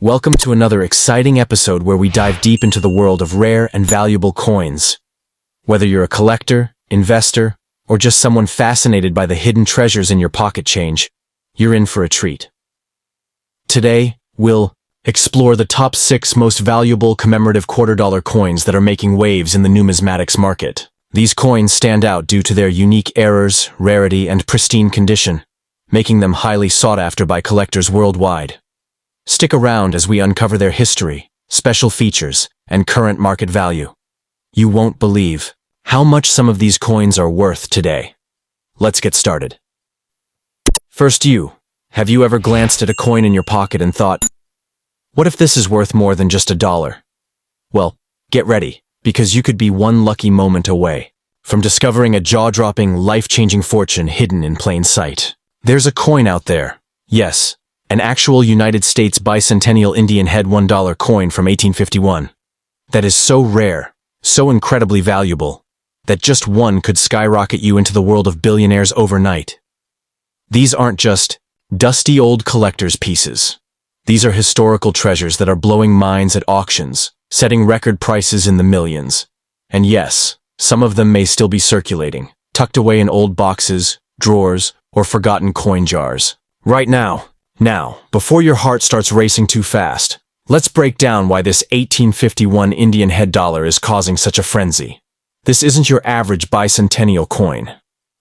Welcome to another exciting episode where we dive deep into the world of rare and valuable coins. Whether you're a collector, investor, or just someone fascinated by the hidden treasures in your pocket change, you're in for a treat. Today, we'll explore the top 6 most valuable commemorative $quarter coins that are making waves in the numismatics market. These coins stand out due to their unique errors, rarity, and pristine condition, making them highly sought after by collectors worldwide. Stick around as we uncover their history, special features, and current market value. You won't believe how much some of these coins are worth today. Let's get started. First, have you ever glanced at a coin in your pocket and thought, what if this is worth more than just $1? Well, get ready, because you could be one lucky moment away from discovering a jaw-dropping, life-changing fortune hidden in plain sight. There's a coin out there. Yes, an actual United States bicentennial Indian head $1 coin from 1851. That is so rare, so incredibly valuable, that just one could skyrocket you into the world of billionaires overnight. These aren't just dusty old collector's pieces. These are historical treasures that are blowing minds at auctions, setting record prices in the millions. And yes, some of them may still be circulating, tucked away in old boxes, drawers, or forgotten coin jars. Right now, before your heart starts racing too fast, let's break down why this 1851 Indian head dollar is causing such a frenzy. This isn't your average bicentennial coin.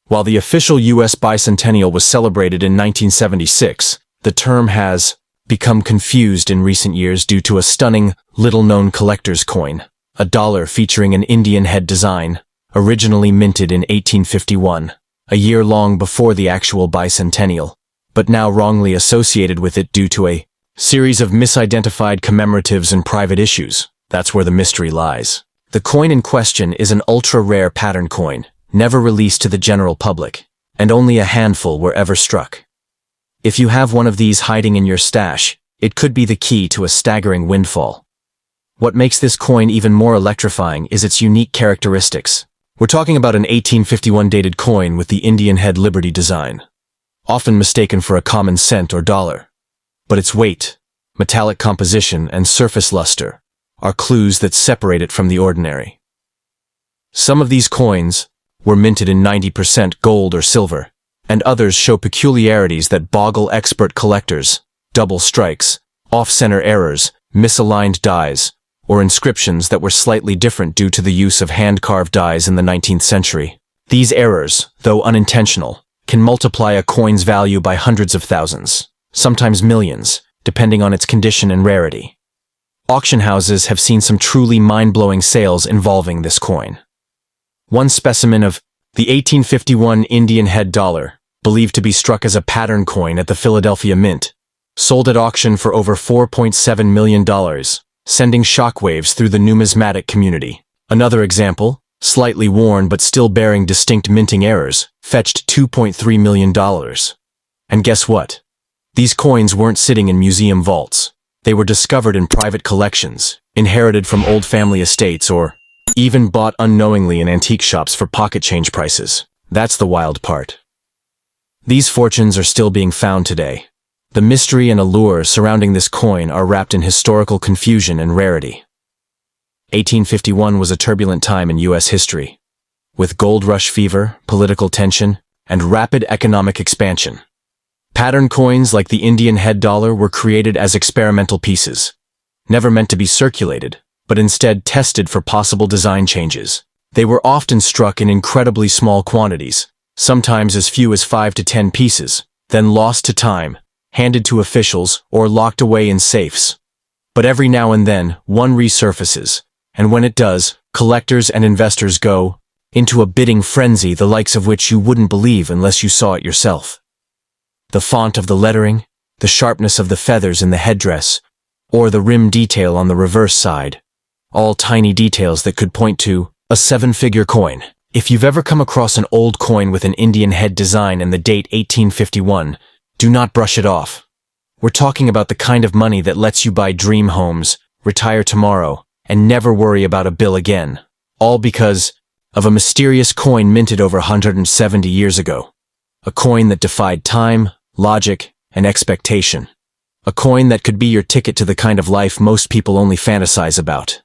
While the official U.S. bicentennial was celebrated in 1976, the term has become confused in recent years due to a stunning, little-known collector's coin, a dollar featuring an Indian head design, originally minted in 1851, a year long before the actual bicentennial, but now wrongly associated with it due to a series of misidentified commemoratives and private issues. That's where the mystery lies. The coin in question is an ultra-rare pattern coin, never released to the general public, and only a handful were ever struck. If you have one of these hiding in your stash, it could be the key to a staggering windfall. What makes this coin even more electrifying is its unique characteristics. We're talking about an 1851 dated coin with the Indian head Liberty design, often mistaken for a common cent or dollar. But its weight, metallic composition, and surface luster are clues that separate it from the ordinary. Some of these coins were minted in 90% gold or silver, and others show peculiarities that boggle expert collectors: double strikes, off-center errors, misaligned dies, or inscriptions that were slightly different due to the use of hand-carved dies in the 19th century. These errors, though unintentional, can multiply a coin's value by hundreds of thousands, sometimes millions, depending on its condition and rarity. Auction houses have seen some truly mind-blowing sales involving this coin. One specimen of the 1851 Indian head dollar, believed to be struck as a pattern coin at the Philadelphia Mint, sold at auction for over $4.7 million, sending shockwaves through the numismatic community. Another example, slightly worn but still bearing distinct minting errors, fetched $2.3 million. And guess what? These coins weren't sitting in museum vaults. They were discovered in private collections, inherited from old family estates, or even bought unknowingly in antique shops for pocket change prices. That's the wild part. These fortunes are still being found today. The mystery and allure surrounding this coin are wrapped in historical confusion and rarity. 1851 was a turbulent time in U.S. history, with gold rush fever, political tension, and rapid economic expansion. Pattern coins like the Indian head dollar were created as experimental pieces, never meant to be circulated, but instead tested for possible design changes. They were often struck in incredibly small quantities, sometimes as few as 5 to 10 pieces, then lost to time, handed to officials, or locked away in safes. But every now and then, one resurfaces, and when it does, collectors and investors go into a bidding frenzy the likes of which you wouldn't believe unless you saw it yourself. The font of the lettering, the sharpness of the feathers in the headdress, or the rim detail on the reverse side, all tiny details that could point to a 7-figure coin. If you've ever come across an old coin with an Indian head design and the date 1851, do not brush it off. We're talking about the kind of money that lets you buy dream homes, retire tomorrow, and never worry about a bill again, all because of a mysterious coin minted over 170 years ago. A coin that defied time, logic, and expectation. A coin that could be your ticket to the kind of life most people only fantasize about.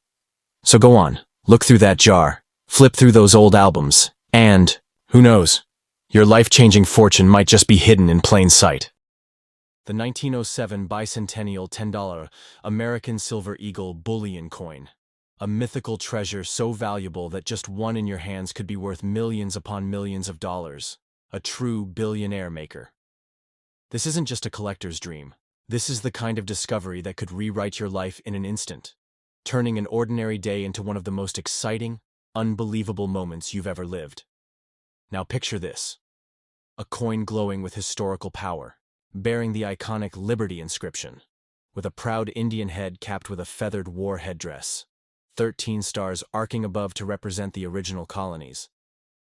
So go on, look through that jar, flip through those old albums, and, who knows, your life-changing fortune might just be hidden in plain sight. The 1907 bicentennial $10 American Silver Eagle bullion coin. A mythical treasure so valuable that just one in your hands could be worth millions upon millions of dollars. A true billionaire maker. This isn't just a collector's dream. This is the kind of discovery that could rewrite your life in an instant, turning an ordinary day into one of the most exciting, unbelievable moments you've ever lived. Now picture this. A coin glowing with historical power, bearing the iconic Liberty inscription, with a proud Indian head capped with a feathered war headdress, 13 stars arcing above to represent the original colonies,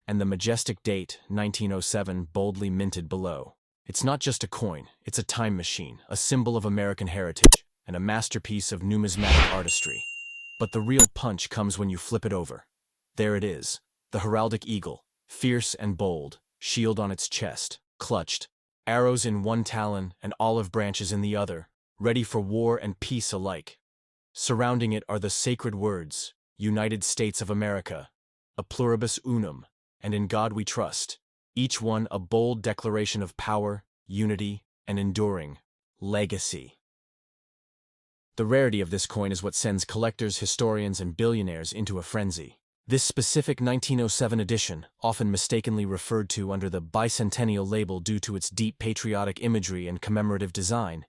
and the majestic date, 1907, boldly minted below. It's not just a coin, it's a time machine, a symbol of American heritage, and a masterpiece of numismatic artistry. But the real punch comes when you flip it over. There it is, the heraldic eagle, fierce and bold, shield on its chest, clutched, arrows in one talon and olive branches in the other, ready for war and peace alike. Surrounding it are the sacred words, United States of America, a pluribus unum, and in God we trust, each one a bold declaration of power, unity, and enduring legacy. The rarity of this coin is what sends collectors, historians, and billionaires into a frenzy. This specific 1907 edition, often mistakenly referred to under the bicentennial label due to its deep patriotic imagery and commemorative design,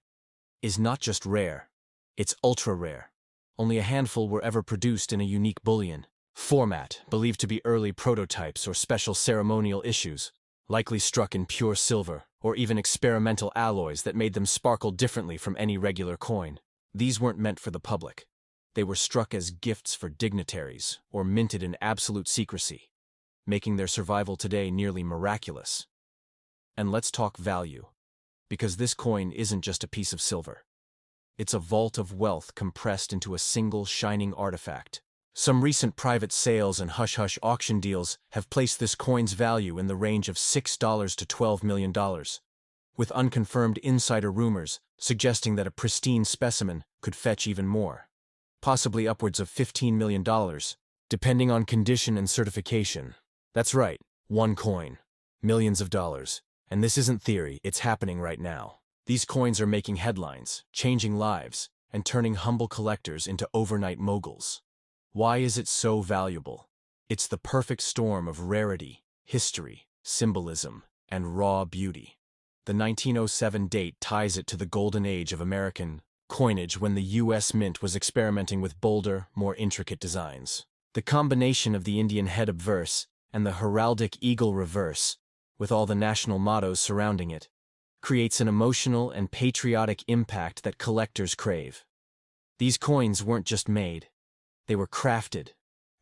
is not just rare, it's ultra-rare. Only a handful were ever produced in a unique bullion format, believed to be early prototypes or special ceremonial issues, likely struck in pure silver, or even experimental alloys that made them sparkle differently from any regular coin. These weren't meant for the public. They were struck as gifts for dignitaries, or minted in absolute secrecy, making their survival today nearly miraculous. And let's talk value, because this coin isn't just a piece of silver. It's a vault of wealth compressed into a single shining artifact. Some recent private sales and hush-hush auction deals have placed this coin's value in the range of $6 to $12 million, with unconfirmed insider rumors suggesting that a pristine specimen could fetch even more, possibly upwards of $15 million, depending on condition and certification. That's right, one coin, millions of dollars. And this isn't theory, it's happening right now. These coins are making headlines, changing lives, and turning humble collectors into overnight moguls. Why is it so valuable? It's the perfect storm of rarity, history, symbolism, and raw beauty. The 1907 date ties it to the golden age of American coinage when the U.S. Mint was experimenting with bolder, more intricate designs. The combination of the Indian head obverse and the heraldic eagle reverse, with all the national mottos surrounding it, creates an emotional and patriotic impact that collectors crave. These coins weren't just made. They were crafted,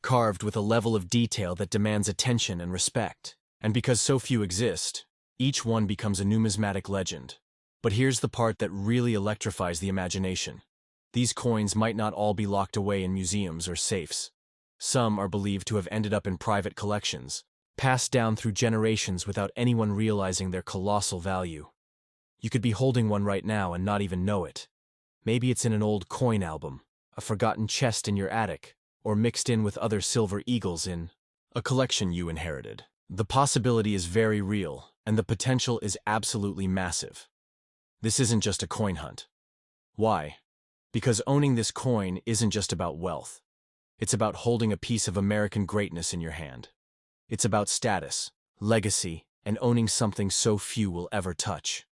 carved with a level of detail that demands attention and respect. And because so few exist, each one becomes a numismatic legend. But here's the part that really electrifies the imagination. These coins might not all be locked away in museums or safes. Some are believed to have ended up in private collections, passed down through generations without anyone realizing their colossal value. You could be holding one right now and not even know it. Maybe it's in an old coin album, a forgotten chest in your attic, or mixed in with other silver eagles in a collection you inherited. The possibility is very real, and the potential is absolutely massive. This isn't just a coin hunt. Why? Because owning this coin isn't just about wealth. It's about holding a piece of American greatness in your hand. It's about status, legacy, and owning something so few will ever touch.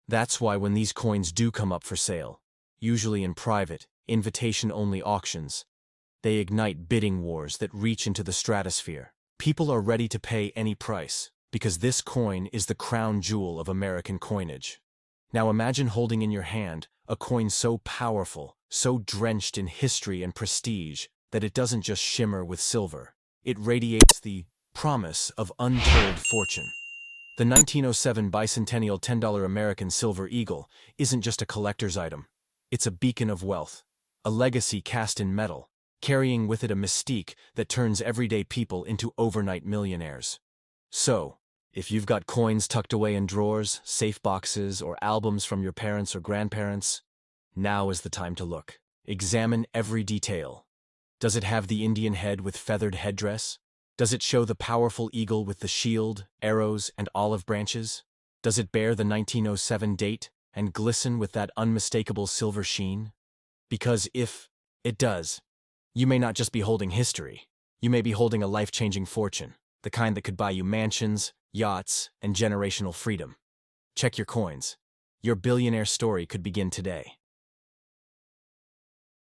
That's why when these coins do come up for sale, usually in private, invitation-only auctions, they ignite bidding wars that reach into the stratosphere. People are ready to pay any price, because this coin is the crown jewel of American coinage. Now imagine holding in your hand a coin so powerful, so drenched in history and prestige, that it doesn't just shimmer with silver. It radiates the promise of untold fortune. The 1907 bicentennial $10 American Silver Eagle isn't just a collector's item. It's a beacon of wealth, a legacy cast in metal, carrying with it a mystique that turns everyday people into overnight millionaires. So, If you've got coins tucked away in drawers, safe boxes, or albums from your parents or grandparents, now is the time to look. Examine every detail. Does it have the Indian head with feathered headdress? Does it show the powerful eagle with the shield, arrows, and olive branches? Does it bear the 1907 date and glisten with that unmistakable silver sheen? Because if it does, you may not just be holding history. You may be holding a life-changing fortune, the kind that could buy you mansions, yachts, and generational freedom. Check your coins. Your billionaire story could begin today.